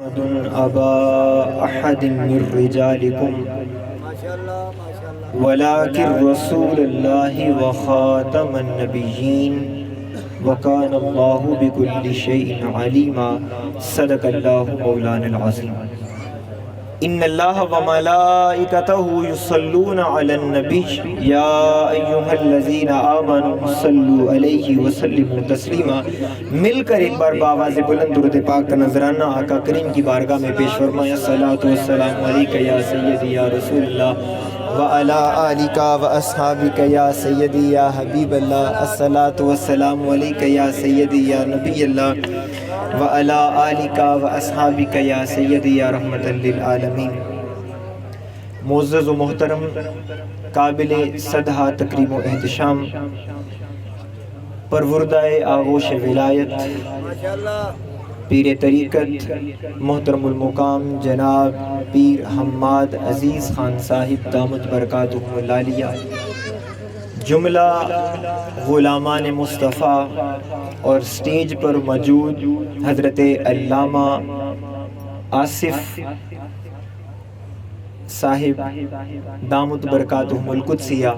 أبا أحد من رجالكم ولكن رسول الله وخاتم النبيين وكان الله بكل شيء عليما صدق الله مولانا العظيم ان اللہ وملائکتہ یصلون علی النبی یا ایہا الذین آمنوا صلوا علیہ وسلموا تسلیما۔ مل کر ایک بار بآواز بلند درود پاک کا نذرانہ آقا کریم کی بارگاہ میں پیش فرمایا۔ الصلاۃ والسلام علیک یا سیدی یا رسول اللہ وعلی آلک واصحابک یا سیدی یا حبیب اللہ۔ الصلاۃ والسلام علیک یا سیدی یا نبی اللہ وعلی آلک واصحابک یا سیدی یا رحمت للعالمین۔ معزز و محترم قابل صدہ تکریم و احتشام پروردہ آغوش ولایت پیر طریقت محترم المقام جناب پیر حماد عزیز خان صاحب دامت برکاتہ العالیہ، جملہ غلامان مصطفیٰ اور سٹیج پر موجود حضرت علامہ آصف صاحب دامت برکاتہم القدسیہ،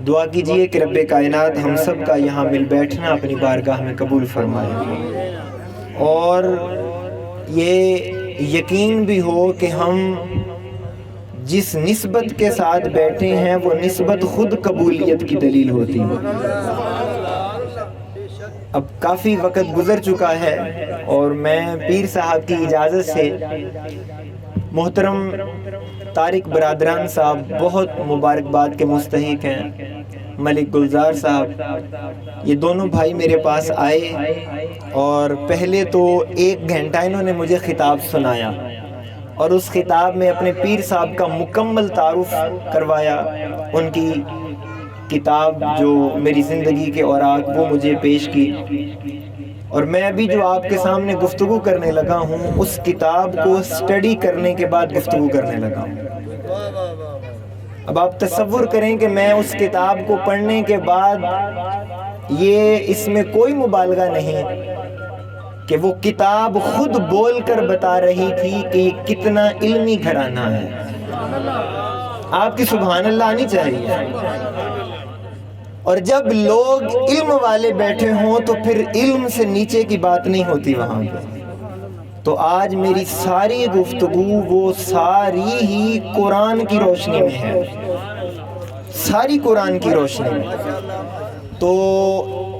دعا کیجئے کہ رب کائنات ہم سب کا یہاں مل بیٹھنا اپنی بارگاہ میں قبول فرمائے، اور یہ یقین بھی ہو کہ ہم جس نسبت کے ساتھ بیٹھے ہیں وہ نسبت خود قبولیت کی دلیل ہوتی ہے۔ اب کافی وقت گزر چکا ہے اور میں پیر صاحب کی اجازت سے محترم طارق برادران صاحب بہت مبارکباد کے مستحق ہیں، ملک گلزار صاحب، یہ دونوں بھائی میرے پاس آئے اور پہلے تو 1 گھنٹہ انہوں نے مجھے خطاب سنایا اور اس خطاب میں اپنے پیر صاحب کا مکمل تعارف کروایا، ان کی کتاب جو میری زندگی کے اوراق وہ مجھے پیش کی، اور میں ابھی جو آپ کے سامنے گفتگو کرنے لگا ہوں اس کتاب کو سٹڈی کرنے کے بعد گفتگو کرنے لگا ہوں۔ اب آپ تصور کریں کہ میں اس کتاب کو پڑھنے کے بعد یہ اس میں کوئی مبالغہ نہیں کہ وہ کتاب خود بول کر بتا رہی تھی کہ یہ کتنا علمی گھرانہ ہے۔ آپ کی سبحان اللہ آنی چاہیے۔ اور جب لوگ علم والے بیٹھے ہوں تو پھر علم سے نیچے کی بات نہیں ہوتی وہاں پہ۔ تو آج میری ساری گفتگو وہ ساری ہی قرآن کی روشنی میں ہے، ساری قرآن کی روشنی میں۔ تو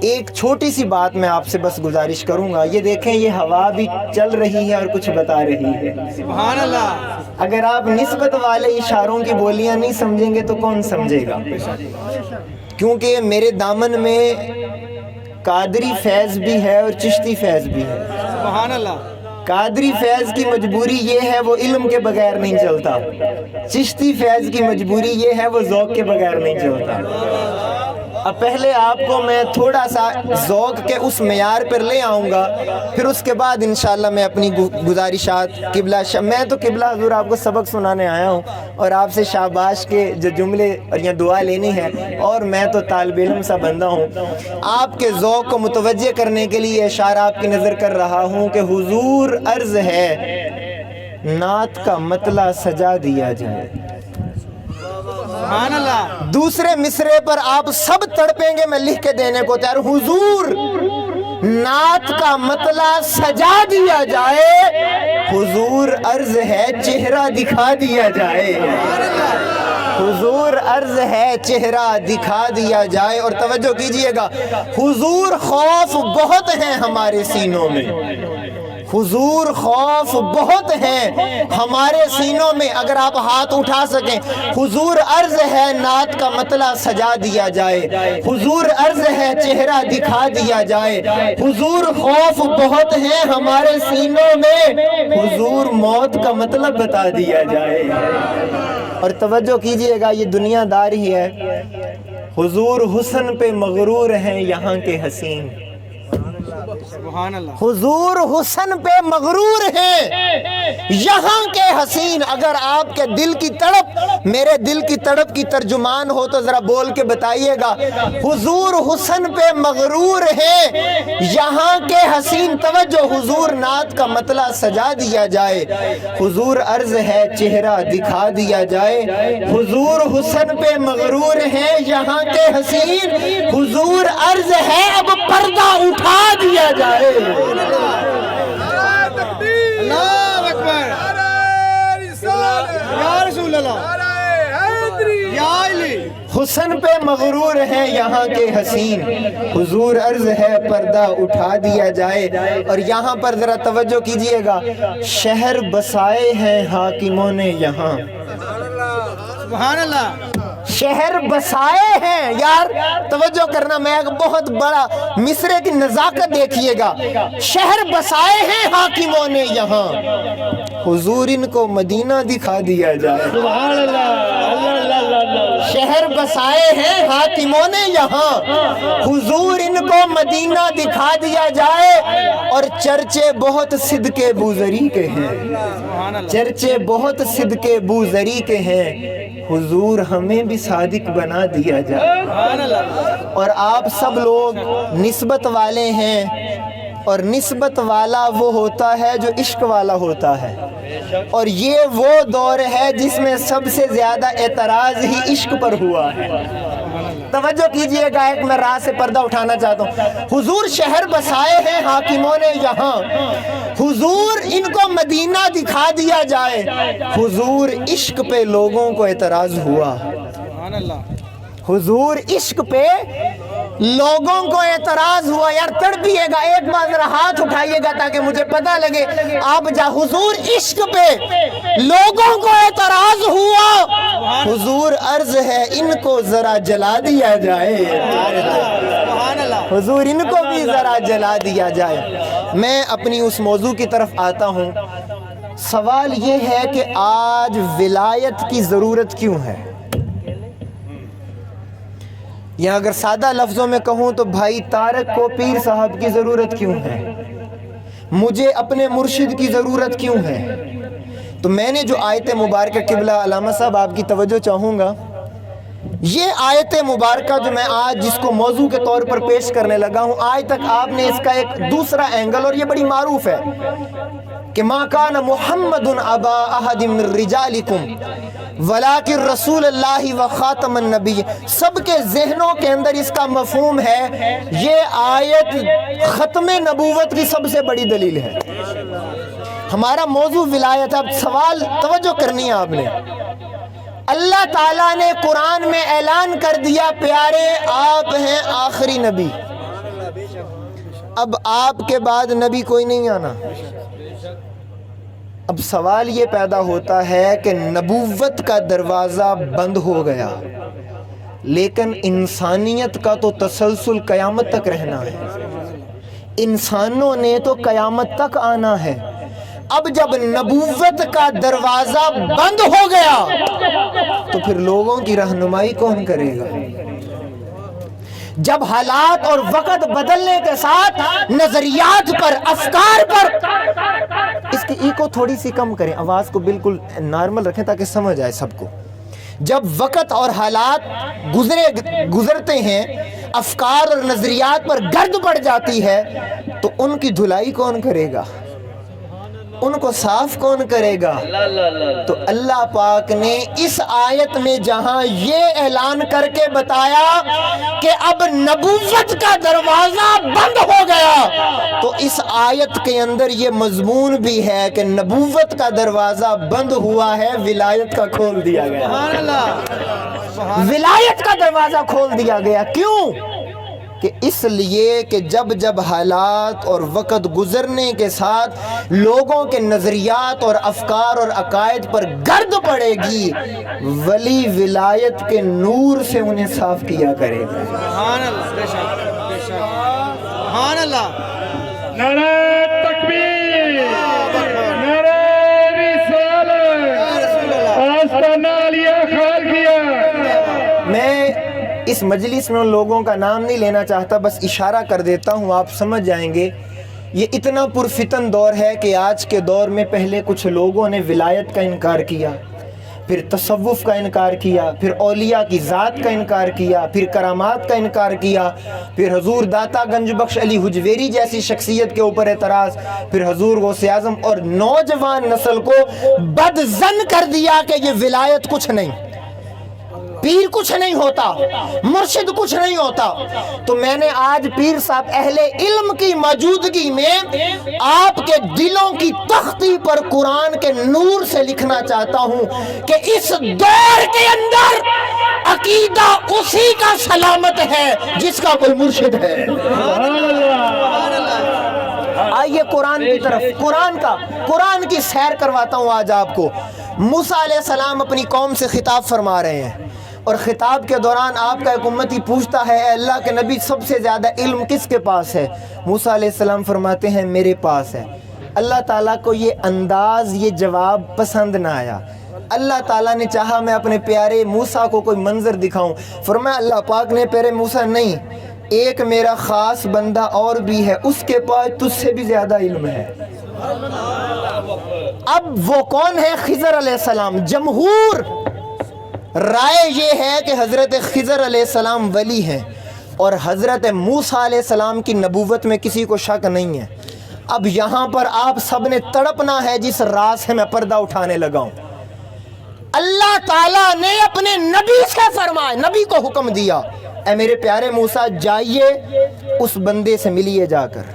ایک چھوٹی سی بات میں آپ سے بس گزارش کروں گا، یہ دیکھیں یہ ہوا بھی چل رہی ہے اور کچھ بتا رہی ہے، سبحان اللہ۔ اگر آپ نسبت والے اشاروں کی بولیاں نہیں سمجھیں گے تو کون سمجھے گا؟ کیونکہ میرے دامن میں قادری فیض بھی ہے اور چشتی فیض بھی ہے، سبحان اللہ۔ قادری فیض کی مجبوری یہ ہے وہ علم کے بغیر نہیں چلتا، چشتی فیض کی مجبوری یہ ہے وہ ذوق کے بغیر نہیں چلتا۔ اب پہلے آپ کو میں تھوڑا سا ذوق کے اس معیار پر لے آؤں گا، پھر اس کے بعد انشاءاللہ میں اپنی گزارشات میں تو قبلہ حضور آپ کو سبق سنانے آیا ہوں اور آپ سے شاباش کے جو جملے اور یہ دعا لینی ہے، اور میں تو طالب علم سا بندہ ہوں۔ آپ کے ذوق کو متوجہ کرنے کے لیے اشارہ آپ کی نظر کر رہا ہوں کہ حضور عرض ہے نعت کا مطلع سجا دیا جائے، سبحان اللہ۔ دوسرے مصرے پر آپ سب تڑپیں گے، میں لکھ کے دینے کو تیار، حضور نعت کا مطلع سجا دیا جائے، حضور عرض ہے چہرہ دکھا دیا جائے، حضور عرض ہے چہرہ دکھا دیا جائے۔ اور توجہ کیجئے گا، حضور خوف بہت ہیں ہمارے سینوں میں، حضور خوف بہت ہیں ہمارے سینوں میں، اگر آپ ہاتھ اٹھا سکیں۔ حضور عرض ہے نعت کا مطلع سجا دیا جائے، حضور عرض ہے چہرہ دکھا دیا جائے، حضور خوف بہت ہیں ہمارے سینوں میں، حضور موت کا مطلب بتا دیا جائے۔ اور توجہ کیجئے گا، یہ دنیا دار ہی ہے، حضور حسن پہ مغرور ہیں یہاں کے حسین، حضور حسن پہ مغرور ہیں یہاں کے حسین. اگر آپ کے دل کی تڑپ میرے دل کی تڑپ کی ترجمان ہو تو ذرا بول کے بتائیے گا. حضور حسن پہ مغرور ہے یہاں کے حسین. توجہ, حضور نعت کا مطلع سجا دیا جائے. حضور عرض ہے چہرہ دکھا دیا جائے. حضور حسن پہ مغرور ہے یہاں کے حسین. حضور عرض ہے اب پردہ اٹھا دیا جائے. اللہ اکبر. یا رسول اللہ. یا علی. حسن پہ مغرور ہے یہاں کے حسین. حضور عرض ہے پردہ اٹھا دیا جائے. اور یہاں پر ذرا توجہ کیجئے گا. شہر بسائے ہیں حاکموں نے یہاں. سبحان اللہ. شہر بسائے ہیں. یار توجہ کرنا, میں ایک بہت بڑا مصرے کی نزاکت دیکھیے گا. شہر بسائے ہیں حاکموں نے یہاں. حضور ان کو مدینہ دکھا دیا جائے. سبحان اللہ. شہر بسائے ہیں حاکموں نے یہاں. حضور ان کو مدینہ دکھا دیا جائے. اور چرچے بہت صدقے بوزری کے ہیں. چرچے بہت صدقے بوزری کے ہیں. حضور ہمیں بھی صادق بنا دیا جائے. اور آپ سب لوگ نسبت والے ہیں, اور نسبت والا وہ ہوتا ہے جو عشق والا ہوتا ہے. اور یہ وہ دور ہے جس میں سب سے زیادہ اعتراض ہی عشق پر ہوا ہے. توجہ کیجئے گا, ایک میں راہ سے پردہ اٹھانا چاہتا ہوں. حضور شہر بسائے ہیں حاکموں نے یہاں. حضور ان کو مدینہ دکھا دیا جائے. حضور عشق پہ لوگوں کو اعتراض ہوا. حضور عشق پہ لوگوں کو اعتراض ہوا. یار تڑپیے گا, ایک بار ذرا ہاتھ اٹھائیے گا تاکہ مجھے پتہ لگے آپ جا. حضور عشق پہ لوگوں کو اعتراض ہوا. حضور عرض ہے ان کو ذرا جلا دیا جائے. حضور ان کو بھی ذرا جلا دیا جائے. میں اپنی اس موضوع کی طرف آتا ہوں. سوال یہ ہے کہ آج ولایت کی ضرورت کیوں ہے؟ یا اگر سادہ لفظوں میں کہوں تو بھائی طارق کو پیر صاحب کی ضرورت کیوں ہے؟ مجھے اپنے مرشد کی ضرورت کیوں ہے؟ تو میں نے جو آیت مبارکہ, قبلہ علامہ صاحب آپ کی توجہ چاہوں گا, یہ آیت مبارکہ جو میں آج جس کو موضوع کے طور پر پیش کرنے لگا ہوں, آج تک آپ نے اس کا ایک دوسرا اینگل, اور یہ بڑی معروف ہے کہ ما کان محمد ابا احد من رجالکم ولیکن رسول اللہ و خاتم النبی. سب کے ذہنوں کے اندر اس کا مفہوم ہے یہ آیت ختم نبوت کی سب سے بڑی دلیل ہے. ہمارا موضوع ولایت ہے. اب سوال توجہ کرنی ہے آپ نے. اللہ تعالیٰ نے قرآن میں اعلان کر دیا پیارے آپ ہیں آخری نبی. اب آپ کے بعد نبی کوئی نہیں آنا. اب سوال یہ پیدا ہوتا ہے کہ نبوت کا دروازہ بند ہو گیا, لیکن انسانیت کا تو تسلسل قیامت تک رہنا ہے. انسانوں نے تو قیامت تک آنا ہے. اب جب نبوت کا دروازہ بند ہو گیا تو پھر لوگوں کی رہنمائی کون کرے گا؟ جب حالات اور وقت بدلنے کے ساتھ نظریات پر, افکار پر, اس کی ایکو تھوڑی سی کم کریں, آواز کو بالکل نارمل رکھیں تاکہ سمجھ آئے سب کو. جب وقت اور حالات گزرتے ہیں, افکار اور نظریات پر گرد پڑ جاتی ہے, تو ان کی دھلائی کون کرے گا؟ ان کو صاف کون کرے گا؟ تو اللہ پاک نے اس آیت میں جہاں یہ اعلان کر کے بتایا کہ اب نبوت کا دروازہ بند ہو گیا, تو اس آیت کے اندر یہ مضمون بھی ہے کہ نبوت کا دروازہ بند ہوا ہے, ولایت کا کھول دیا گیا. ولایت کا دروازہ کھول دیا گیا. کیوں؟ کہ اس لیے کہ جب جب حالات اور وقت گزرنے کے ساتھ لوگوں کے نظریات اور افکار اور عقائد پر گرد پڑے گی, ولی ولایت کے نور سے انہیں صاف کیا کرے گا. سبحان اللہ. بے شک, بے شک. سبحان اللہ. نعرہ تکبیر, نعرہ رسالت, آستانہ علیہ خال کیا. میں اس مجلس میں ان لوگوں کا نام نہیں لینا چاہتا, بس اشارہ کر دیتا ہوں, آپ سمجھ جائیں گے. یہ اتنا پرفتن دور ہے کہ آج کے دور میں پہلے کچھ لوگوں نے ولایت کا انکار کیا، پھر تصوف کا انکار کیا، پھر اولیاء کی ذات کا انکار کیا، پھر کرامات کا انکار کیا، پھر حضور داتا گنج بخش علی حجویری جیسی شخصیت کے اوپر اعتراض، پھر حضور غوث اعظم، اور نوجوان نسل کو بدظن کر دیا کہ یہ ولایت کچھ نہیں، پیر کچھ نہیں ہوتا، مرشد کچھ نہیں ہوتا۔ تو میں نے آج پیر صاحب اہل علم کی موجودگی میں آپ کے دلوں کی تختی پر قرآن کے نور سے لکھنا چاہتا ہوں کہ اس دور کے اندر عقیدہ اسی کا سلامت ہے جس کا کوئی مرشد ہے۔ آئیے قرآن کی طرف، قرآن کی سیر کرواتا ہوں آج آپ کو۔ موسیٰ علیہ السلام اپنی قوم سے خطاب فرما رہے ہیں، اور خطاب کے دوران آپ کا ایک امتی پوچھتا ہے اے اللہ کے نبی سب سے زیادہ علم کس کے پاس ہے؟ موسیٰ علیہ السلام فرماتے ہیں میرے پاس ہے۔ اللہ تعالیٰ کو یہ انداز، یہ جواب پسند نہ آیا۔ اللہ تعالیٰ نے چاہا میں اپنے پیارے موسیٰ کو کوئی منظر دکھاؤں، فرمایا اللہ پاک نے پیارے موسیٰ نہیں، ایک میرا خاص بندہ اور بھی ہے، اس کے پاس تجھ سے بھی زیادہ علم ہے۔ اب وہ کون ہے؟ خضر علیہ السلام۔ جمہور رائے یہ ہے کہ حضرت خضر علیہ السلام ولی ہیں، اور حضرت موسیٰ علیہ السلام کی نبوت میں کسی کو شک نہیں ہے۔ اب یہاں پر آپ سب نے تڑپنا ہے جس راز سے میں پردہ اٹھانے لگا ہوں۔ اللہ تعالیٰ نے اپنے نبی سے فرمایا، نبی کو حکم دیا اے میرے پیارے موسیٰ جائیے اس بندے سے ملیے جا کر،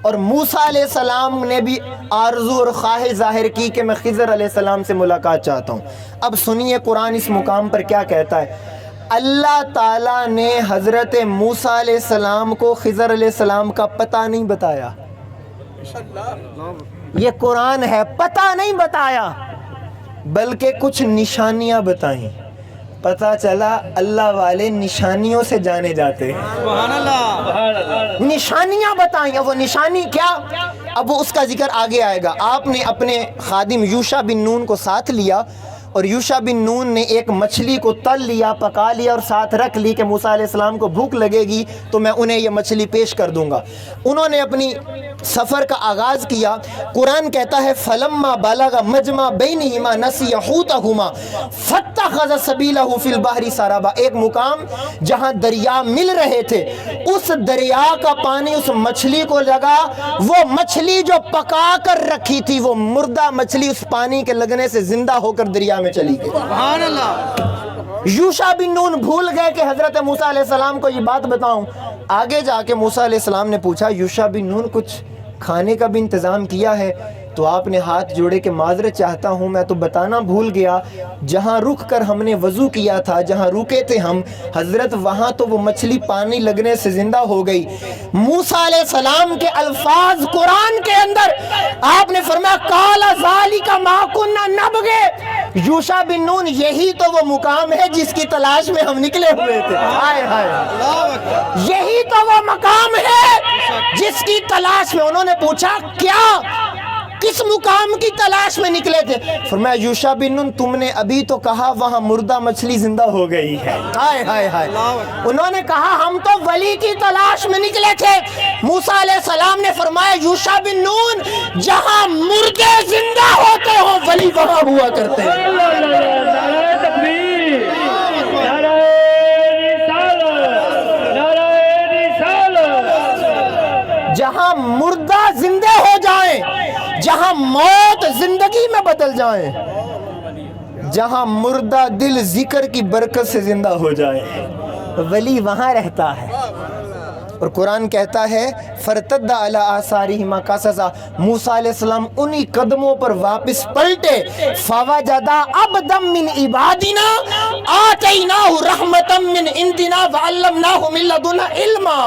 اور موسیٰ علیہ السلام نے بھی آرزو اور خواہش ظاہر کی کہ میں خضر علیہ السلام سے ملاقات چاہتا ہوں۔ اب سنیے قرآن اس مقام پر کیا کہتا ہے۔ اللہ تعالیٰ نے حضرت موسیٰ علیہ السلام کو خضر علیہ السلام کا پتہ نہیں بتایا، یہ قرآن ہے، پتہ نہیں بتایا بلکہ کچھ نشانیاں بتائیں۔ پتہ چلا اللہ والے نشانیوں سے جانے جاتے ہیں۔ سبحان اللہ۔ نشانیاں بتائیں، وہ نشانی کیا؟ اب وہ اس کا ذکر آگے آئے گا۔ آپ نے اپنے خادم یوشع بن نون کو ساتھ لیا، اور یوشع بن نون نے ایک مچھلی کو تل لیا، پکا لیا اور ساتھ رکھ لی کہ موسیٰ علیہ السلام کو بھوک لگے گی تو میں انہیں یہ مچھلی پیش کر دوں گا۔ انہوں نے اپنی سفر کا آغاز کیا۔ قرآن کہتا ہے فَلَمَّا بَلَغَ مَجْمَعَ بَيْنِهِمَا نَسِيَ حُوتَهُمَا فَاتَّخَذَ سَبِيلَهُ فِي الْبَحْرِ سَرَابًا، ایک مقام جہاں دریا مل رہے تھے، اس دریا کا پانی اس مچھلی کو لگا، وہ مچھلی جو پکا کر رکھی تھی وہ مردہ مچھلی اس پانی کے لگنے سے زندہ ہو کر دریا میں چلی گئی۔ سبحان اللہ۔ یوشع بن نون بھول گئے کہ حضرت موسیٰ علیہ السلام کو یہ بات بتاؤں۔ آگے جا کے موسیٰ علیہ السلام نے پوچھا یوشع بن نون کچھ کھانے کا بھی انتظام کیا ہے؟ تو آپ نے ہاتھ جوڑے کہ معذرت چاہتا ہوں میں تو بتانا بھول گیا، جہاں رک کر ہم نے وضو کیا تھا، جہاں رکے تھے ہم حضرت، وہاں تو وہ مچھلی پانی لگنے سے زندہ ہو گئی۔ موسیٰ علیہ السلام کے الفاظ قرآن کے اندر آپ نے فرمایا قال ذالک ما کنا نبغی۔ یوشع بن نون یہی تو وہ مقام ہے جس کی تلاش میں ہم نکلے ہوئے تھے۔ ہائے ہائے، یہی تو وہ مقام ہے جس کی تلاش میں۔ انہوں نے پوچھا کیا، کس مقام کی تلاش میں نکلے تھے؟ فرمایا یوشع بن نون تم نے ابھی تو کہا وہاں مردہ مچھلی زندہ ہو گئی ہے۔ ہائے ہائے ہائے، انہوں نے کہا ہم تو ولی کی تلاش میں نکلے تھے۔ موسیٰ علیہ السلام نے فرمایا یوشع بن نون جہاں مردے زندہ ہوتے ہوں ولی وہاں ہوا کرتے ہیں۔ نعرہ تکبیر، نعرہ رسالت، نعرہ رسالت۔ جہاں مردہ زندہ ہو جائیں، جہاں موت زندگی میں بدل جائیں، جہاں مردہ دل ذکر کی برکت سے زندہ ہو جائے، ولی وہاں رہتا ہے۔ اور قرآن کہتا ہے فرتد علی آثارہما قصصا، موسیٰ علیہ السلام انہی قدموں پر واپس پلٹے، فوجدا عبدا من عبادنا آتیناہ رحمتا من عندنا وعلمناہ من لدنا علما۔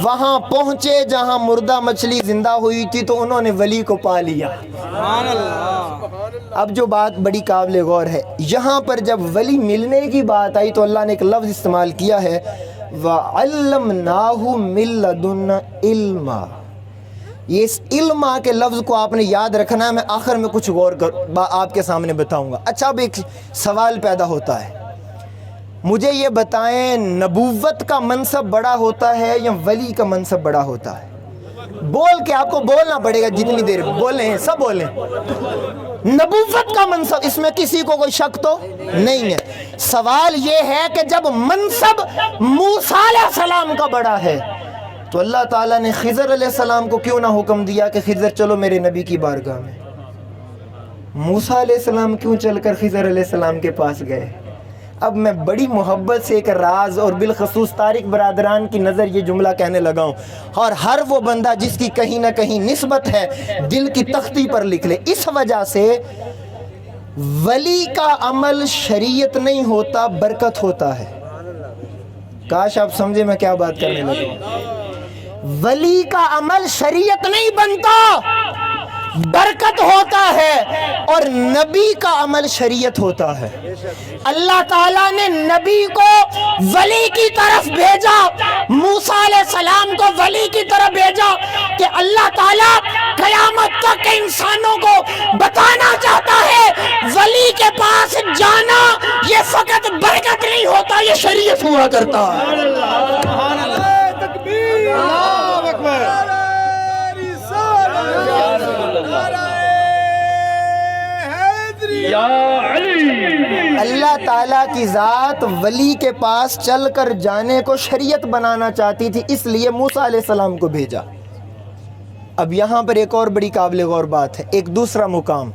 وہاں پہنچے جہاں مردہ مچھلی زندہ ہوئی تھی تو انہوں نے ولی کو پا لیا۔ سبحان اللہ۔ اب جو بات بڑی قابل غور ہے، یہاں پر جب ولی ملنے کی بات آئی تو اللہ نے ایک لفظ استعمال کیا ہے وَعَلَّمْنَاهُ مِن لَّدُنَّا عِلْمًا۔ یہ اس علما کے لفظ کو آپ نے یاد رکھنا ہے، میں آخر میں کچھ غور آپ کے سامنے بتاؤں گا۔ اچھا اب ایک سوال پیدا ہوتا ہے، مجھے یہ بتائیں نبوت کا منصب بڑا ہوتا ہے یا ولی کا منصب بڑا ہوتا ہے؟ بول کے آپ کو بولنا پڑے گا جتنی دیر بولیں ہیں سب بولیں. نبوت کا منصب اس میں کسی کو کوئی شک تو نہیں ہے. سوال یہ ہے کہ جب منصب موسیٰ علیہ السلام کا بڑا ہے تو اللہ تعالیٰ نے خضر علیہ السلام کو کیوں نہ حکم دیا کہ خضر چلو میرے نبی کی بارگاہ میں؟ موسیٰ علیہ السلام کیوں چل کر خضر علیہ السلام کے پاس گئے؟ اب میں بڑی محبت سے ایک راز اور بالخصوص طارق برادران کی نظر یہ جملہ کہنے لگا ہوں، اور ہر وہ بندہ جس کی کہیں نہ کہیں نسبت ہے دل کی تختی پر لکھ لے. اس وجہ سے ولی کا عمل شریعت نہیں ہوتا، برکت ہوتا ہے. کاش آپ سمجھے میں کیا بات کرنے لگا ہوں. ولی کا عمل شریعت نہیں بنتا، برکت ہوتا ہے، اور نبی کا عمل شریعت ہوتا ہے. اللہ تعالیٰ نے نبی کو ولی کی طرف بھیجا، موسیٰ علیہ السلام کو ولی کی طرف بھیجا کہ اللہ تعالیٰ قیامت تک انسانوں کو بتانا چاہتا ہے ولی کے پاس جانا یہ فقط برکت نہیں ہوتا، یہ شریعت ہوا کرتا ہے. یا علی. اللہ تعالیٰ کی ذات ولی کے پاس چل کر جانے کو شریعت بنانا چاہتی تھی، اس لیے موسیٰ علیہ السلام کو بھیجا. اب یہاں پر ایک اور بڑی قابل غور بات ہے. ایک دوسرا مقام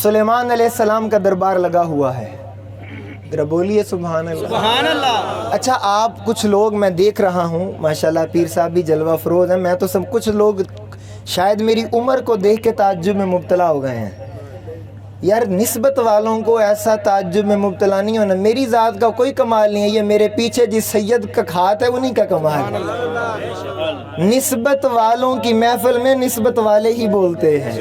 سلیمان علیہ السلام کا دربار لگا ہوا ہے. ذرا بولیے سبحان اللہ. سبحان اللہ. اچھا آپ کچھ لوگ میں دیکھ رہا ہوں ماشاءاللہ پیر صاحب بھی جلوہ فروز ہیں، میں تو سب کچھ لوگ شاید میری عمر کو دیکھ کے تعجب میں مبتلا ہو گئے ہیں. یار نسبت والوں کو ایسا تعجب میں مبتلا نہیں ہونا. میری ذات کا کوئی کمال نہیں ہے، یہ میرے پیچھے جس سید کا ہاتھ ہے انہی کا کمال ہے. نسبت والوں کی محفل میں نسبت والے ہی بولتے ہیں.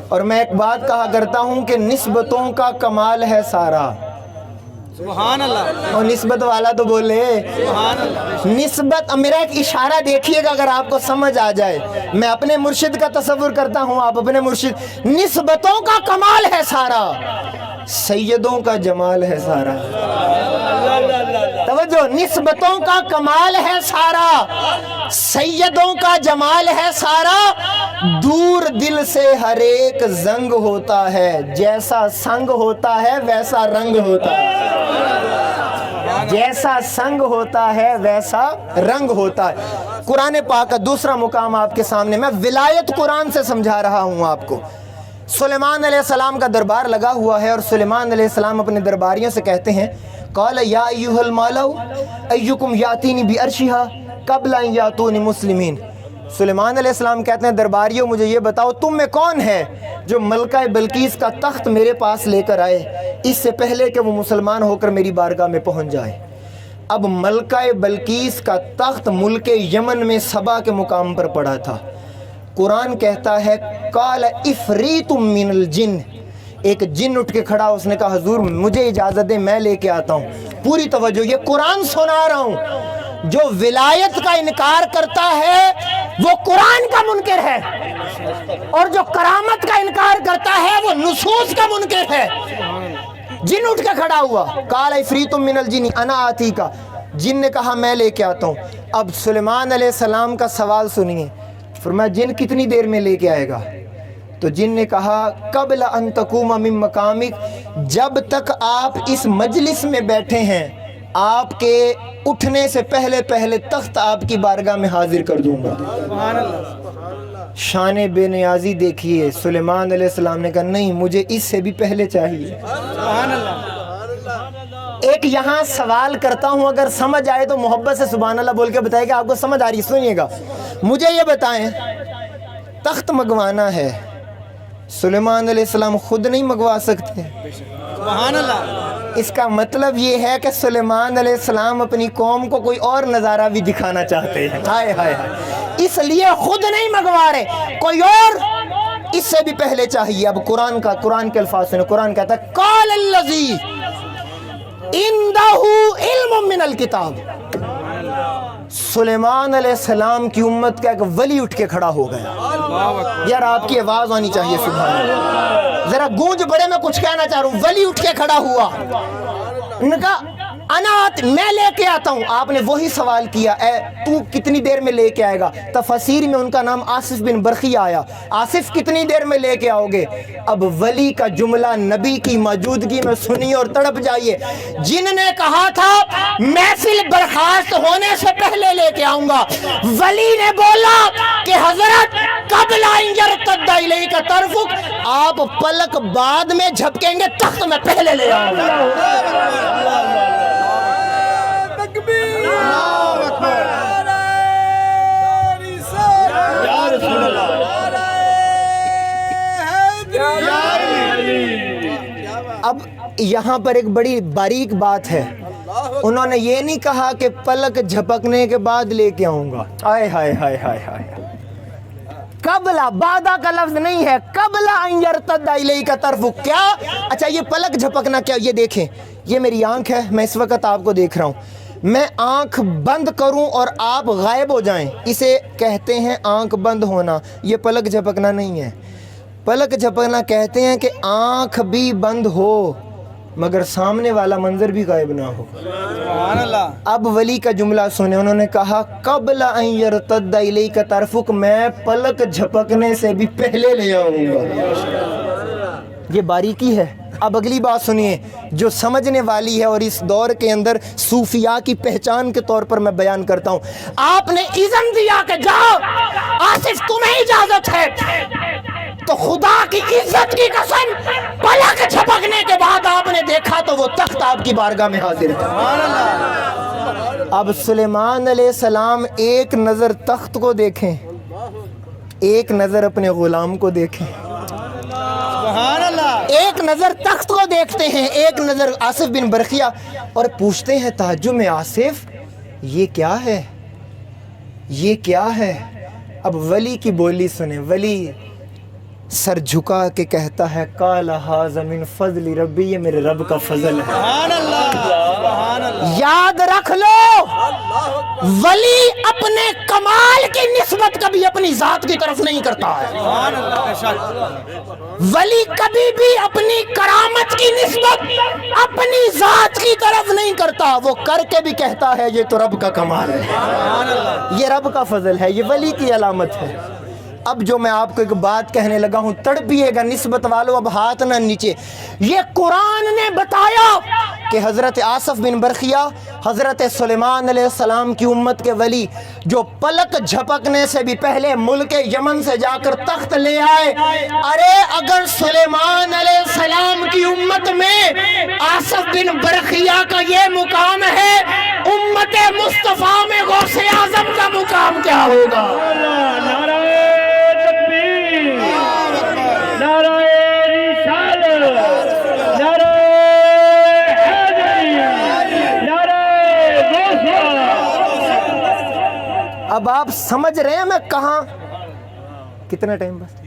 اور میں ایک بات کہا کرتا ہوں کہ نسبتوں کا کمال ہے سارا. سبحان اللہ. اور نسبت والا تو بولے سبحان اللہ. نسبت. میرا ایک اشارہ دیکھیے گا اگر آپ کو سمجھ آ جائے. میں اپنے مرشد کا تصور کرتا ہوں، آپ اپنے مرشد. نسبتوں کا کمال ہے سارا، سیدوں کا جمال ہے سارا. توجہ، نسبتوں کا کمال ہے سارا، سیدوں کا جمال ہے سارا. دور دل سے ہر ایک زنگ ہوتا ہے، جیسا سنگ ہوتا ہے ویسا رنگ ہوتا ہے. جیسا سنگ ہوتا ہے ویسا رنگ ہوتا ہے. قرآن پاک کا دوسرا مقام آپ کے سامنے، میں ولایت قرآن سے سمجھا رہا ہوں آپ کو. سلیمان علیہ السلام کا دربار لگا ہوا ہے اور سلیمان علیہ السلام اپنے درباریوں سے کہتے ہیں قال یا ایھا الملؤ ایکم یاتینی بعرشھا قبل ان یاتونی مسلمین. سلیمان علیہ السلام کہتے ہیں درباریوں مجھے یہ بتاؤ تم میں کون ہے جو ملکہ بلقیس کا تخت میرے پاس لے کر آئے اس سے پہلے کہ وہ مسلمان ہو کر میری بارگاہ میں پہنچ جائے. اب ملکہ بلقیس کا تخت ملک یمن میں سبا کے مقام پر پڑا تھا. قرآن کہتا ہے قال عفریت من الجن. ایک جن اٹھ کے کھڑا، اس نے کہا حضور مجھے اجازت دیں میں لے کے آتا ہوں. پوری توجہ، یہ قرآن سنا رہا ہوں. جو ولایت کا انکار کرتا ہے وہ قرآن کا منکر ہے، اور جو کرامت کا انکار کرتا ہے وہ نصوص کا منکر ہے. جن اٹھ کے کھڑا ہوا، قال عفریت من الجن انا آتیکا. جن نے کہا میں لے کے آتا ہوں. اب سلیمان علیہ السلام کا سوال سنیے. فرمایا جن کتنی دیر میں لے کے آئے گا؟ تو جن نے کہا قبل ان تقوم من مقامک، جب تک آپ اس مجلس میں بیٹھے ہیں آپ کے اٹھنے سے پہلے پہلے تخت آپ کی بارگاہ میں حاضر کر دوں گا. شان بے نیازی دیکھیے. سلیمان علیہ السلام نے کہا نہیں مجھے اس سے بھی پہلے چاہیے. ایک یہاں سوال کرتا ہوں، اگر سمجھ آئے تو محبت سے سبحان اللہ بول کے بتائے کہ آپ کو سمجھ آ رہی. سنیے گا، مجھے یہ بتائیں تخت منگوانا ہے، سلیمان علیہ السلام خود نہیں منگوا سکتے؟ سبحان اللہ. اس کا مطلب یہ ہے کہ سلیمان علیہ السلام اپنی قوم کو کوئی اور نظارہ بھی دکھانا چاہتے ہیں. ہائے ہائے ہائے، اس لیے خود نہیں منگوا رہے، کوئی اور اس سے بھی پہلے چاہیے. اب قرآن کے الفاظ سنیں. قرآن کہتا ہے قال الذی عندہ علم من الکتاب. سلیمان علیہ السلام کی امت کا ایک ولی اٹھ کے کھڑا ہو گیا. یار آپ کی آواز آنی چاہیے سبحان اللہ، ذرا گونج بڑے میں کچھ کہنا چاہ رہا ہوں. ولی اٹھ کے کھڑا ہوا، انہوں نے کہا انات میں لے کے آتا ہوں. آپ نے وہی سوال کیا اے تو کتنی دیر میں لے کے آئے گا؟ تفسیر میں ان کا نام آصف بن برقیہ آیا. آصف کتنی دیر میں لے کے آؤ گے؟ اب ولی کا جملہ نبی کی موجودگی میں سنیے اور تڑپ جائیے. جن نے کہا تھا محفل برخاست ہونے سے پہلے لے کے آؤں گا، ولی نے بولا کہ حضرت قبل ان یرتد الیک طرفک، آپ پلک بعد میں جھپکیں گے، تخت میں پہلے لے آؤں گا. تکبیر یا رسول اللہ. اب یہاں پر ایک بڑی باریک بات ہے. انہوں نے یہ نہیں کہا کہ پلک جھپکنے کے بعد لے کے آؤں گا. آئے ہائے ہائے ہائے ہائے. قبلہ، بعدہ کا لفظ نہیں ہے، قبلہ ان یرتد الیک طرفک. کیا؟ اچھا یہ پلک جھپکنا کیا؟ یہ دیکھیں، یہ میری آنکھ ہے، میں اس وقت آپ کو دیکھ رہا ہوں. میں آنکھ بند کروں اور آپ غائب ہو جائیں، اسے کہتے ہیں آنکھ بند ہونا. یہ پلک جھپکنا نہیں ہے. پلک جھپکنا کہتے ہیں کہ آنکھ بھی بند ہو مگر سامنے والا منظر بھی غائب نہ ہو. سبحان اللہ. اب ولی کا جملہ سنیں. انہوں نے کہا قبل ان یرتد الیک طرفک، میں پلک جھپکنے سے بھی پہلے لے آؤں گا. یہ باریکی ہے. اب اگلی بات سنیے جو سمجھنے والی ہے اور اس دور کے اندر صوفیاء کی پہچان کے طور پر میں بیان کرتا ہوں. آپ نے اذن دیا کہ جاؤ آصف تمہیں اجازت ہے، تو خدا کی عزت کی قسم پلک جھپکنے کے بعد آپ نے دیکھا تو وہ تخت آپ کی بارگاہ میں حاضر ہے. اب سلیمان علیہ السلام ایک نظر تخت کو دیکھیں، ایک نظر اپنے غلام کو دیکھیں. سبحان اللہ. ایک نظر تخت کو دیکھتے ہیں، ایک نظر آصف بن برقیہ، اور پوچھتے ہیں تعجب میں آصف یہ کیا ہے، یہ کیا ہے؟ اب ولی کی بولی سنیں. ولی سر جھکا کے کہتا ہے قال ھذا من فضل ربی، یہ میرے رب کا فضل ہے. سبحان اللہ. سبحان اللہ. یاد رکھ لو ولی اپنے کمال کی نسبت کبھی اپنی ذات کی طرف نہیں کرتا ہے. سبحان اللہ. بے شک. ولی کبھی بھی اپنی کرامت کی نسبت اپنی ذات کی طرف نہیں کرتا. وہ کر کے بھی کہتا ہے یہ تو رب کا کمال ہے، یہ رب کا فضل ہے، یہ ولی کی علامت ہے. اب جو میں آپ کو ایک بات کہنے لگا ہوں تڑپیے گا نسبت والو، اب ہاتھ نہ نیچے. یہ قرآن نے بتایا کہ حضرت آصف بن برقیہ حضرت سلیمان علیہ السلام کی امت کے ولی جو پلک جھپکنے سے بھی پہلے ملک یمن سے جا کر تخت لے آئے. ارے اگر سلیمان علیہ السلام کی امت میں آصف بن برقیہ کا یہ مقام ہے، امت مصطفیٰ میں غوث اعظم کا مقام کیا ہوگا؟ اب آپ سمجھ رہے ہیں میں کہاں، کتنا ٹائم بس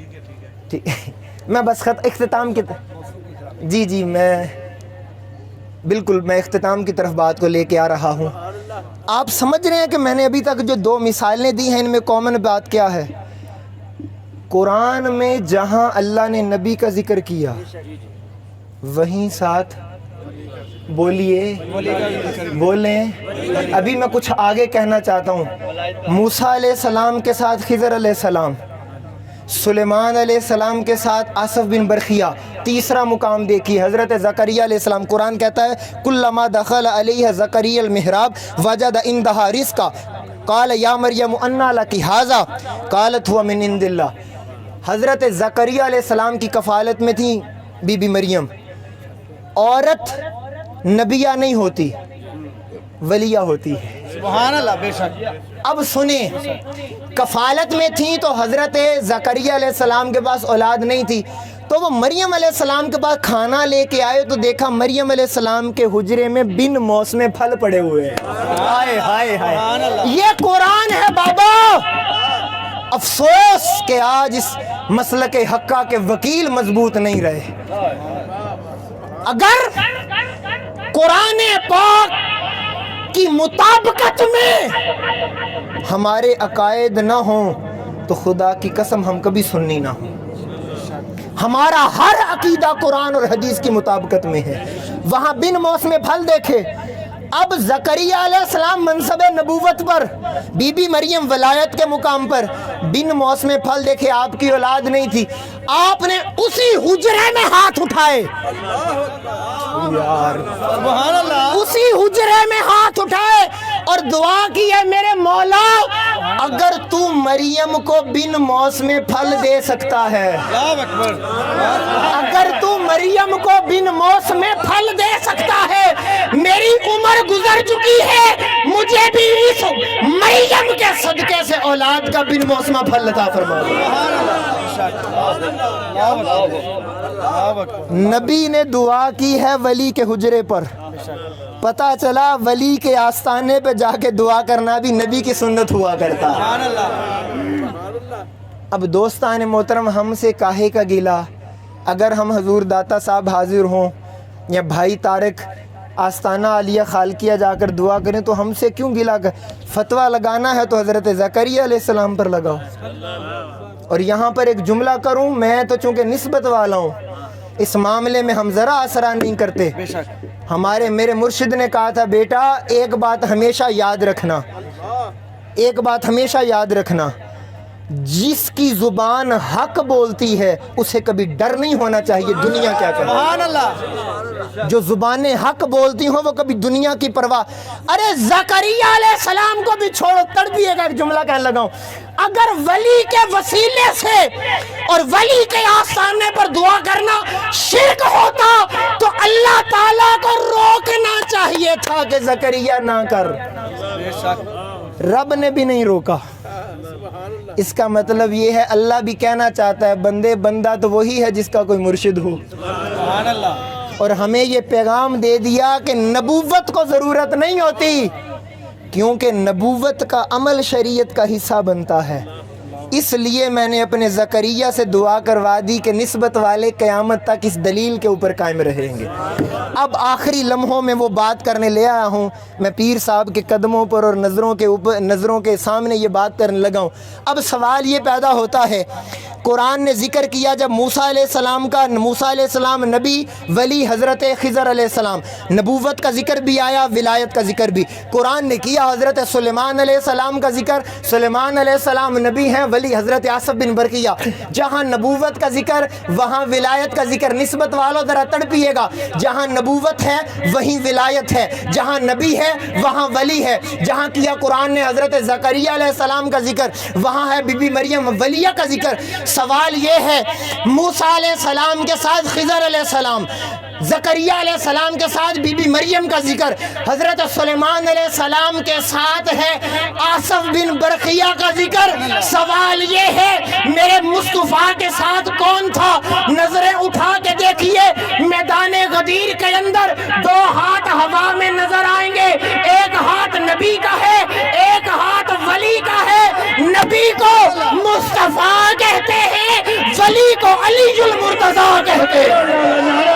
ٹھیک ہے، میں بس اختتام کی جی میں بالکل میں اختتام کی طرف بات کو لے کے آ رہا ہوں. آپ سمجھ رہے ہیں کہ میں نے ابھی تک جو دو مثالیں دی ہیں ان میں کامن بات کیا ہے؟ قرآن میں جہاں اللہ نے نبی کا ذکر کیا وہیں ساتھ بولیے بولیں. ابھی میں کچھ آگے کہنا چاہتا ہوں. موسیٰ علیہ السلام کے ساتھ خضر علیہ السلام، سلیمان علیہ السلام کے ساتھ آصف بن برقیہ. تیسرا مقام دیکھیے حضرت زکریا علیہ السلام. قرآن کہتا ہے کلما دخل علیہ زکریا المحراب وجد عندہا رزقا قال یا مریم انا لکی ھذا قالت هو من عند اللہ. حضرت زکریا علیہ السلام کی کفالت میں تھی بی بی مریم. عورت نبیہ نہیں ہوتی، ولیہ ہوتی ہے. سبحان اللہ. بے شک. اب سنیں، کفالت میں تھی تو حضرت زکریا علیہ السلام کے پاس اولاد نہیں تھی، تو وہ مریم علیہ السلام کے پاس کھانا لے کے آئے تو دیکھا مریم علیہ السلام کے حجرے میں بن موسم پھل پڑے ہوئے ہیں. ہائے ہائے ہائے، یہ قرآن ہے بابا. افسوس کہ آج اس مسلک حقہ کے وکیل مضبوط نہیں رہے. اگر قرآن پاک کی مطابقت میں ہمارے عقائد نہ ہوں تو خدا کی قسم ہم کبھی سننی نہ ہوں. ہمارا ہر عقیدہ قرآن اور حدیث کی مطابقت میں ہے. وہاں بن موسم پھل دیکھے، اب زکریا علیہ السلام منصب نبوت پر، بی بی مریم ولایت کے مقام پر، بن موسم پھل دیکھے آپ کی اولاد نہیں تھی، آپ نے اسی حجرے میں ہاتھ اٹھائے، یار سبحان اللہ، اسی حجرے میں ہاتھ اٹھائے اور دعا کی ہے میرے مولا اگر تو مریم کو بن موسم پھل دے سکتا ہے، اللہ اکبر، اگر تو مریم کو بن موسم پھل دے سکتا ہے، میری عمر گزر چکی ہے، مجھے بھی اس مریم کے صدقے سے اولاد کا بن موسم پھل عطا فرما۔ نبی نے دعا کی ہے ولی کے حجرے پر، پتا چلا ولی کے آستانے پہ جا کے دعا کرنا بھی نبی کی سنت ہوا کرتا۔ اب دوستان محترم، ہم سے کاہے کا گلا؟ اگر ہم حضور داتا صاحب حاضر ہوں یا بھائی طارق آستانہ عالیہ خالقیہ جا کر دعا کریں تو ہم سے کیوں گلا؟ فتویٰ لگانا ہے تو حضرت زکریا علیہ السلام پر لگاؤ۔ اور یہاں پر ایک جملہ کروں، میں تو چونکہ نسبت والا ہوں، اس معاملے میں ہم ذرا اثرا نہیں کرتے۔ میرے مرشد نے کہا تھا بیٹا ایک بات ہمیشہ یاد رکھنا، ایک بات ہمیشہ یاد رکھنا، جس کی زبان حق بولتی ہے اسے کبھی ڈر نہیں ہونا چاہیے دنیا کیا کرے۔ سبحان اللہ، جو زبانیں حق بولتی ہوں وہ کبھی دنیا کی پرواہ۔ ارے زکریا علیہ السلام کو بھی چھوڑو، تڑپیے گا، ایک جملہ کہنے لگا ہوں، اگر ولی کے وسیلے سے اور ولی کے آستانے پر دعا کرنا شرک ہوتا تو اللہ تعالیٰ کو روکنا چاہیے تھا کہ زکریا نہ کر، رب نے بھی نہیں روکا۔ اس کا مطلب یہ ہے اللہ بھی کہنا چاہتا ہے بندے، بندہ تو وہی ہے جس کا کوئی مرشد ہو۔ سبحان اللہ، اور ہمیں یہ پیغام دے دیا کہ نبوت کو ضرورت نہیں ہوتی، کیونکہ نبوت کا عمل شریعت کا حصہ بنتا ہے۔ اس لیے میں نے اپنے زکریا سے دعا کروا دی کہ نسبت والے قیامت تک اس دلیل کے اوپر قائم رہیں گے۔ اب آخری لمحوں میں وہ بات کرنے لے آیا ہوں، میں پیر صاحب کے قدموں پر اور نظروں کے سامنے یہ بات کرنے لگا ہوں۔ اب سوال یہ پیدا ہوتا ہے، قرآن نے ذکر کیا جب موسیٰ علیہ السلام کا، موسیٰ علیہ السلام نبی، ولی حضرت خضر علیہ السلام، نبوت کا ذکر بھی آیا، ولایت کا ذکر بھی۔ قرآن نے کیا حضرت سلیمان علیہ السلام کا ذکر، سلیمان علیہ السلام نبی ہیں، ولی حضرت آصف بن برقیہ۔ جہاں نبوت کا ذکر وہاں ولایت کا ذکر۔ نسبت والوں ذرا تڑپیے گا، جہاں نبوت ہے وہیں ولایت ہے، جہاں نبی ہے وہاں ولی ہے۔ جہاں کیا قرآن نے حضرت زکریا علیہ السلام کا ذکر، وہاں ہے بی بی مریم ولیہ کا ذکر۔ سوال یہ ہے، موسیٰ علیہ السلام کے ساتھ خضر علیہ السلام، زکریا علیہ السلام کے ساتھ بی بی مریم کا ذکر، حضرت سلیمان علیہ السلام کے ساتھ ہے آصف بن برقیہ کا ذکر۔ سوال یہ ہے میرے مصطفیٰ کے ساتھ کون تھا؟ نظریں اٹھا کے دیکھیے، میدان غدیر کے اندر دو ہاتھ ہوا میں نظر آئیں گے، ایک ہاتھ نبی کا ہے، ایک ہاتھ ولی کا ہے۔ نبی کو مصطفیٰ کہتے ہیں، ولی کو علی المرتضیٰ کہتے ہیں۔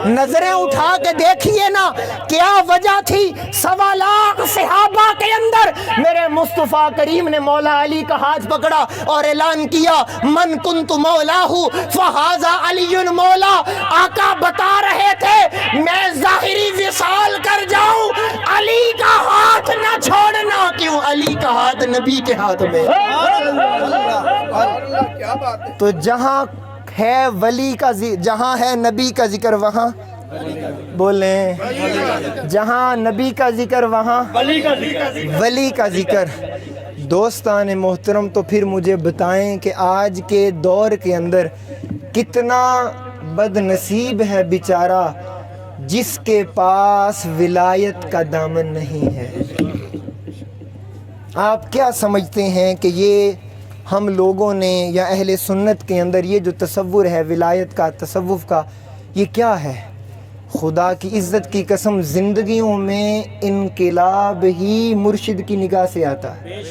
نظریں اٹھا کے دیکھیے نا، کیا وجہ تھی 1.25 لاکھ صحابہ کے اندر میرے مصطفیٰ کریم نے مولا علی کا ہاتھ پکڑا اور اعلان کیا، من کنت مولاہ فہذا علی مولا۔ آقا بتا رہے تھے میں ظاہری وصال کر جاؤں، علی کا ہاتھ نہ چھوڑنا، کیوں علی کا ہاتھ نبی کے ہاتھ میں۔ تو جہاں ہے ولی کا جہاں ہے نبی کا ذکر وہاں بولیں، جہاں نبی کا ذکر وہاں ولی کا ذکر۔ دوستان محترم، تو پھر مجھے بتائیں کہ آج کے دور کے اندر کتنا بد نصیب ہے بیچارہ جس کے پاس ولایت کا دامن نہیں ہے۔ آپ کیا سمجھتے ہیں کہ یہ ہم لوگوں نے یا اہل سنت کے اندر یہ جو تصور ہے ولایت کا، تصوف کا، یہ کیا ہے؟ خدا کی عزت کی قسم، زندگیوں میں انقلاب ہی مرشد کی نگاہ سے آتا ہے۔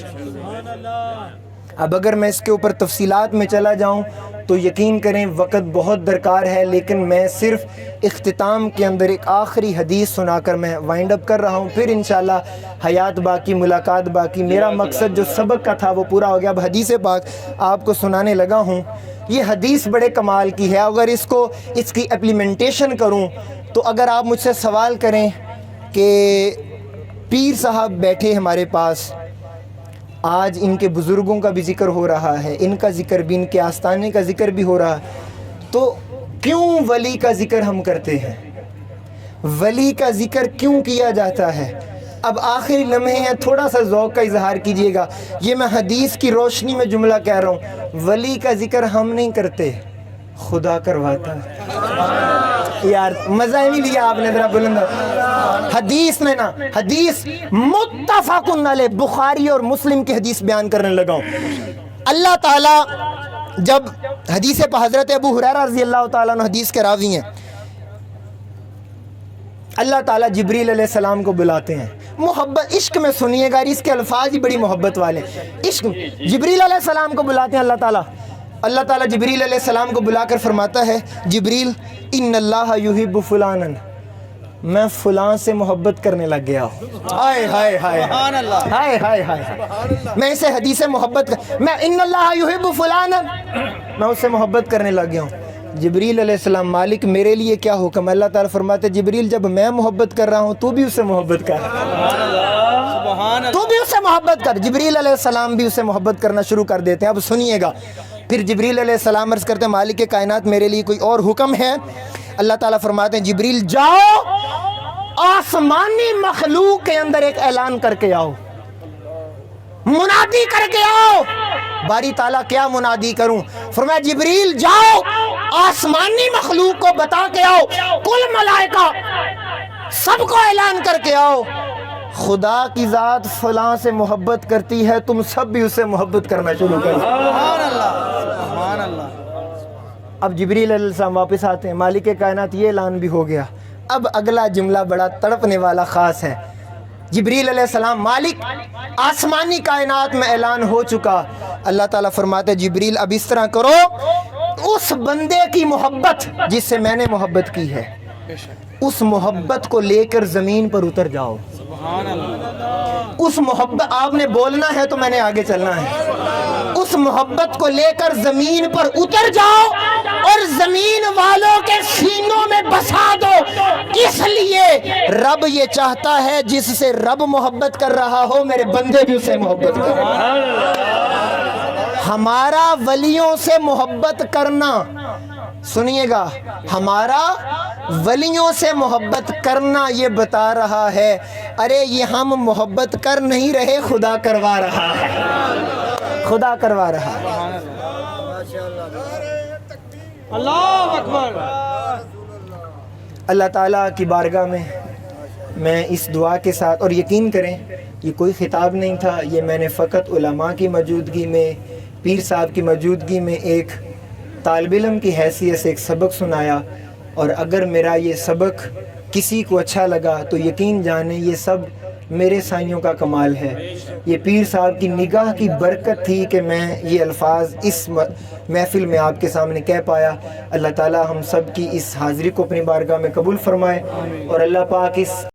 اب اگر میں اس کے اوپر تفصیلات میں چلا جاؤں تو یقین کریں وقت بہت درکار ہے، لیکن میں صرف اختتام کے اندر ایک آخری حدیث سنا کر میں وائنڈ اپ کر رہا ہوں، پھر انشاءاللہ حیات باقی، ملاقات باقی۔ میرا مقصد جو سبق کا تھا وہ پورا ہو گیا۔ اب حدیث پاک آپ کو سنانے لگا ہوں۔ یہ حدیث بڑے کمال کی ہے، اگر اس کی ایپلیمنٹیشن کروں تو اگر آپ مجھ سے سوال کریں کہ پیر صاحب بیٹھے ہمارے پاس، آج ان کے بزرگوں کا بھی ذکر ہو رہا ہے، ان کا ذکر بھی، ان کے آستانے کا ذکر بھی ہو رہا ہے، تو کیوں ولی کا ذکر ہم کرتے ہیں؟ ولی کا ذکر کیوں کیا جاتا ہے؟ اب آخری لمحے ہیں، تھوڑا سا ذوق کا اظہار کیجئے گا، یہ میں حدیث کی روشنی میں جملہ کہہ رہا ہوں، ولی کا ذکر ہم نہیں کرتے، خدا کرواتا ہے۔ یار مزہ نہیں لیا آپ نے، ذرا بلند حدیث میں نا، حدیث متفق علیہ، بخاری اور مسلم کی حدیث بیان کرنے لگا ہوں۔ اللہ تعالیٰ جب حدیث پہ حضرت ابو ہریرہ رضی اللہ تعالیٰ عنہ حدیث کے راوی ہیں، اللہ تعالیٰ جبریل علیہ السلام کو بلاتے ہیں، محبت عشق میں سنیے گا، اس کے الفاظ ہی بڑی محبت والے، عشق جبریل علیہ السلام کو بلاتے ہیں اللہ تعالیٰ جبریل علیہ السلام کو بلا کر فرماتا ہے، جبریل ان اللہ یحب فلانا، میں فلاں سے محبت کرنے لگ گیا ہوں۔ ہائے ہائے ہائے ہائے ہائے ہائے، میں اسے حدیث محبت میں ان اللہ یحب فلانا، میں اس سے محبت کرنے لگ گیا ہوں۔ جبریل علیہ السلام، مالک میرے لیے کیا حکم؟ اللہ تعالیٰ فرماتے جبریل جب میں محبت کر رہا ہوں تو بھی اس سے محبت کر، تو بھی اس سے محبت کر۔ جبریل علیہ السلام بھی اس سے محبت کرنا شروع کر دیتے ہیں۔ اب سنیے گا، پھر جبریل علیہ السلام عرض کرتے ہیں مالک کائنات میرے لیے کوئی اور حکم ہے؟ اللہ تعالیٰ فرماتے ہیں جبریل جاؤ آسمانی مخلوق کے اندر ایک اعلان کر کے آؤ، منادی کر کے آؤ۔ باری تعالیٰ کیا منادی کروں؟ فرمایا جبریل جاؤ آسمانی مخلوق کو بتا کے آؤ، کل ملائکہ سب کو اعلان کر کے آؤ، خدا کی ذات فلاں سے محبت کرتی ہے، تم سب بھی اس سے محبت کرنا شروع کرو۔ سبحان اللہ سبحان اللہ۔ اب جبریل علیہ السلام واپس آتے ہیں، مالک کائنات یہ اعلان بھی ہو گیا۔ اب اگلا جملہ بڑا تڑپنے والا خاص ہے۔ جبریل علیہ السلام، مالک آسمانی کائنات میں اعلان ہو چکا۔ اللہ تعالیٰ فرماتے جبریل اب اس طرح کرو، اس بندے کی محبت جس سے میں نے محبت کی ہے، اس محبت کو لے کر زمین پر اتر جاؤ۔ اس محبت، آپ نے بولنا ہے تو میں نے آگے چلنا ہے، اس محبت کو لے کر زمین پر اتر جاؤ اور زمین والوں کے سینوں میں بسا دو، اس لیے رب یہ چاہتا ہے جس سے رب محبت کر رہا ہو میرے بندے بھی اسے محبت کریں۔ ہمارا ولیوں سے محبت کرنا، سنیے گا، ہمارا ولیوں سے محبت کرنا یہ بتا رہا ہے ارے یہ ہم محبت کر نہیں رہے، خدا کروا رہا ہے، خدا کروا رہا ہے۔ اللہ اکبر۔ اللہ تعالیٰ کی بارگاہ میں اس دعا کے ساتھ، اور یقین کریں یہ کوئی خطاب نہیں تھا، یہ میں نے فقط علماء کی موجودگی میں، پیر صاحب کی موجودگی میں ایک طالب علم کی حیثیت سے ایک سبق سنایا، اور اگر میرا یہ سبق کسی کو اچھا لگا تو یقین جانیں یہ سب میرے سائیوں کا کمال ہے، یہ پیر صاحب کی نگاہ کی برکت تھی کہ میں یہ الفاظ اس محفل میں آپ کے سامنے کہہ پایا۔ اللہ تعالیٰ ہم سب کی اس حاضری کو اپنی بارگاہ میں قبول فرمائے، اور اللہ پاک اس